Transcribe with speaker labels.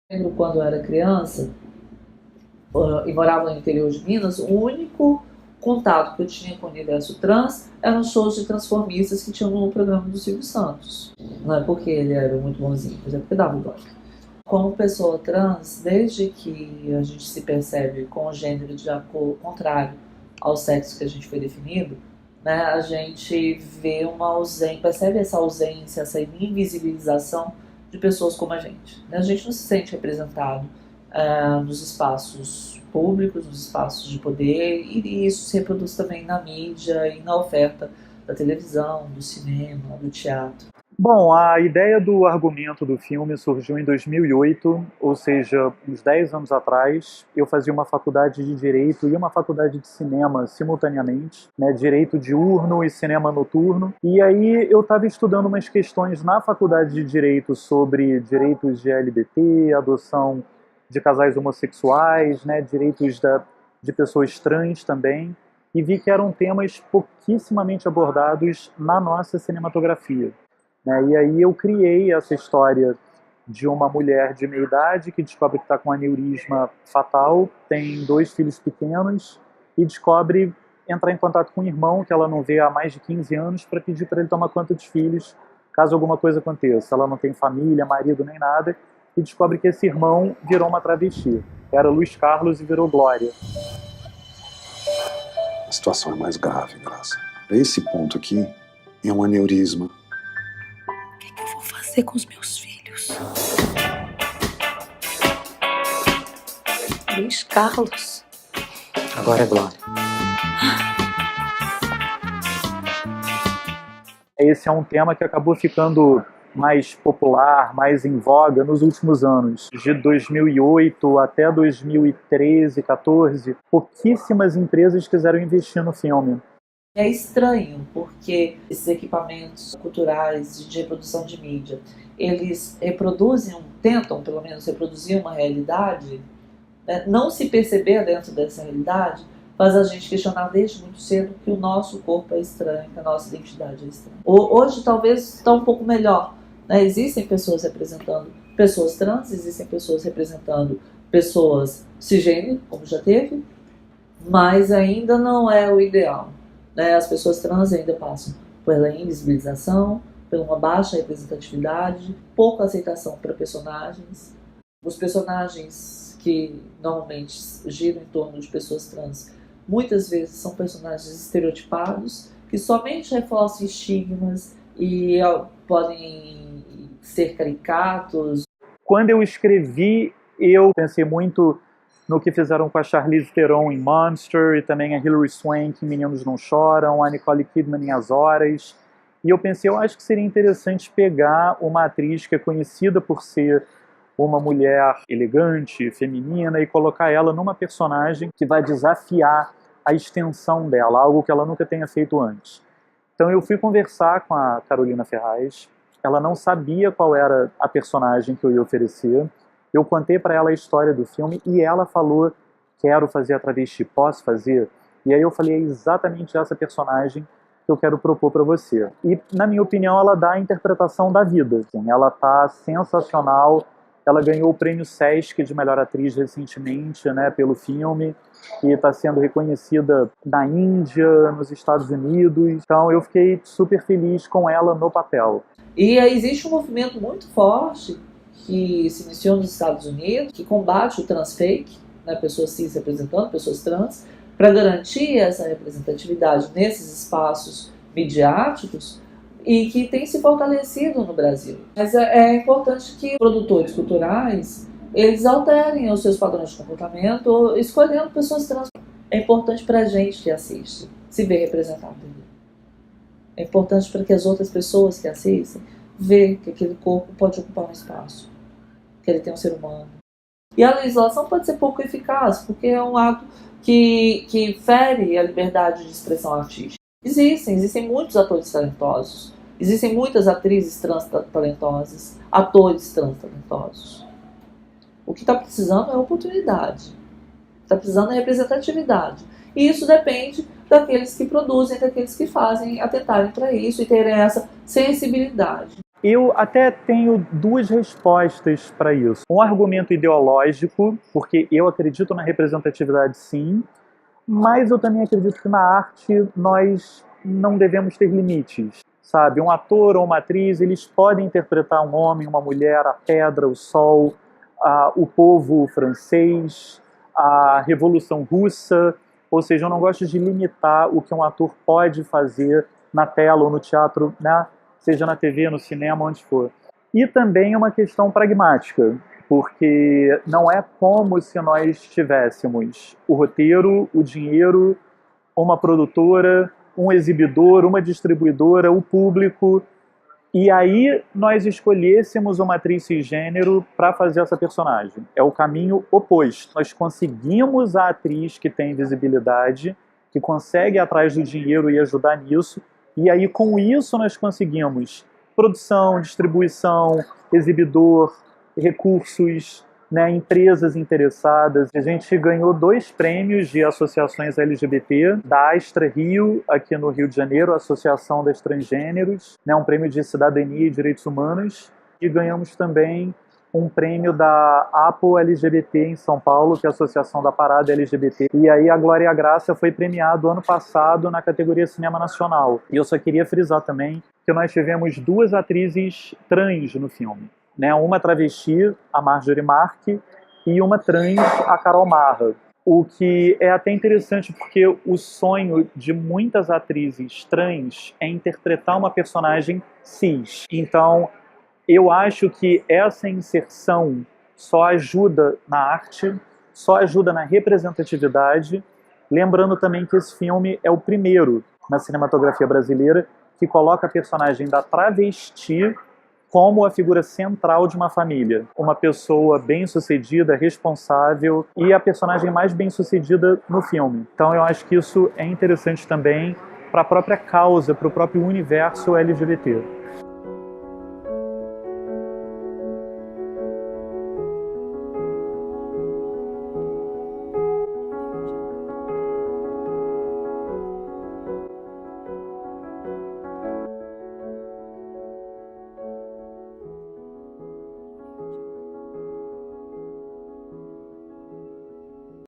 Speaker 1: Lembro quando eu era criança e morava no interior de Minas, o único contato que eu tinha com o universo trans eram shows de transformistas que tinham no programa do Silvio Santos. Não é porque ele era muito bonzinho, mas é porque dava dó. Como pessoa trans, desde que a gente se percebe com o gênero de acordo contrário ao sexo que a gente foi definido, né, a gente vê uma ausência, percebe essa ausência, essa invisibilização de pessoas como a gente. A gente não se sente representado nos espaços públicos, nos espaços de poder, e isso se reproduz também na mídia e na oferta da televisão, do cinema, do teatro.
Speaker 2: Bom, a ideia do argumento do filme surgiu em 2008, ou seja, uns 10 anos atrás. Eu fazia uma faculdade de Direito e uma faculdade de Cinema simultaneamente, né, Direito diurno e Cinema noturno. E aí eu estava estudando umas questões na faculdade de Direito sobre direitos de LGBT, adoção de casais homossexuais, né, direitos de pessoas trans também, e vi que eram temas pouquíssimamente abordados na nossa cinematografia. E aí eu criei essa história de uma mulher de meia idade que descobre que está com aneurisma fatal, tem 2 filhos pequenos e descobre entrar em contato com um irmão que ela não vê há mais de 15 anos para pedir para ele tomar conta dos filhos caso alguma coisa aconteça. Ela não tem família, marido nem nada e descobre que esse irmão virou uma travesti. Era Luiz Carlos e virou Glória.
Speaker 3: A situação é mais grave, Graça. Esse ponto aqui é um aneurisma.
Speaker 4: O que eu vou fazer com os meus filhos? Luiz Carlos.
Speaker 5: Agora é Glória.
Speaker 2: Esse é um tema que acabou ficando mais popular, mais em voga nos últimos anos. De 2008 até 2013, 14, pouquíssimas empresas quiseram investir no filme.
Speaker 1: É estranho, porque esses equipamentos culturais de reprodução de mídia, eles tentam pelo menos reproduzir uma realidade, né? Não se perceber dentro dessa realidade faz a gente questionar desde muito cedo que o nosso corpo é estranho, que a nossa identidade é estranha. Hoje talvez está um pouco melhor, né? Existem pessoas representando pessoas trans, existem pessoas representando pessoas cisgênero, como já teve, mas ainda não é o ideal. As pessoas trans ainda passam pela invisibilização, por uma baixa representatividade, pouca aceitação para personagens. Os personagens que normalmente giram em torno de pessoas trans, muitas vezes são personagens estereotipados, que somente reforçam estigmas e podem ser caricatos.
Speaker 2: Quando eu escrevi, eu pensei muito no que fizeram com a Charlize Theron em Monster e também a Hilary Swank em Meninos Não Choram, a Nicole Kidman em As Horas. E eu pensei, eu acho que seria interessante pegar uma atriz que é conhecida por ser uma mulher elegante, feminina, e colocar ela numa personagem que vai desafiar a extensão dela, algo que ela nunca tenha feito antes. Então eu fui conversar com a Carolina Ferraz, ela não sabia qual era a personagem que eu ia oferecer. Eu contei para ela a história do filme e ela falou, quero fazer a travesti, posso fazer? E aí eu falei, é exatamente essa personagem que eu quero propor para você. E, na minha opinião, ela dá a interpretação da vida. Assim, ela tá sensacional, ela ganhou o prêmio Sesc de melhor atriz recentemente, né, pelo filme, e está sendo reconhecida na Índia, nos Estados Unidos. Então eu fiquei super feliz com ela no papel.
Speaker 1: E existe um movimento muito forte que se iniciou nos Estados Unidos, que combate o transfake, né, pessoas cis representando, pessoas trans, para garantir essa representatividade nesses espaços midiáticos e que tem se fortalecido no Brasil. Mas é importante que produtores culturais eles alterem os seus padrões de comportamento escolhendo pessoas trans. É importante para a gente que assiste se ver representado. É importante para que as outras pessoas que assistem vejam que aquele corpo pode ocupar um espaço, que ele tem um ser humano. E a legislação pode ser pouco eficaz, porque é um ato que fere a liberdade de expressão artística. Existem muitos atores talentosos, existem muitas atrizes trans talentosas, atores trans talentosos. O que está precisando é oportunidade, está precisando é representatividade. E isso depende daqueles que produzem, daqueles que fazem, atentarem para isso e terem essa sensibilidade.
Speaker 2: Eu até tenho duas respostas para isso. Um argumento ideológico, porque eu acredito na representatividade sim, mas eu também acredito que na arte nós não devemos ter limites. Sabe, um ator ou uma atriz, eles podem interpretar um homem, uma mulher, a pedra, o sol, o povo francês, a Revolução Russa. Ou seja, eu não gosto de limitar o que um ator pode fazer na tela ou no teatro, né? Seja na TV, no cinema, onde for. E também uma questão pragmática, porque não é como se nós tivéssemos o roteiro, o dinheiro, uma produtora, um exibidor, uma distribuidora, o público, e aí nós escolhêssemos uma atriz cisgênero para fazer essa personagem. É o caminho oposto. Nós conseguimos a atriz que tem visibilidade, que consegue ir atrás do dinheiro e ajudar nisso, e aí com isso nós conseguimos produção, distribuição, exibidor, recursos, né, empresas interessadas. A gente ganhou 2 prêmios de associações LGBT, da Astra Rio, aqui no Rio de Janeiro, a Associação das Transgêneros, né, um prêmio de cidadania e direitos humanos, e ganhamos também um prêmio da APO LGBT em São Paulo, que é a Associação da Parada LGBT. E aí a Glória e a Graça foi premiado ano passado na categoria Cinema Nacional. E eu só queria frisar também que nós tivemos 2 atrizes trans no filme. Né, uma travesti, a Marjorie Mark, e uma trans, a Carol Marra. O que é até interessante porque o sonho de muitas atrizes trans é interpretar uma personagem cis. Então, eu acho que essa inserção só ajuda na arte, só ajuda na representatividade. Lembrando também que esse filme é o primeiro na cinematografia brasileira que coloca a personagem da travesti como a figura central de uma família. Uma pessoa bem-sucedida, responsável e a personagem mais bem-sucedida no filme. Então eu acho que isso é interessante também para a própria causa, para o próprio universo LGBT.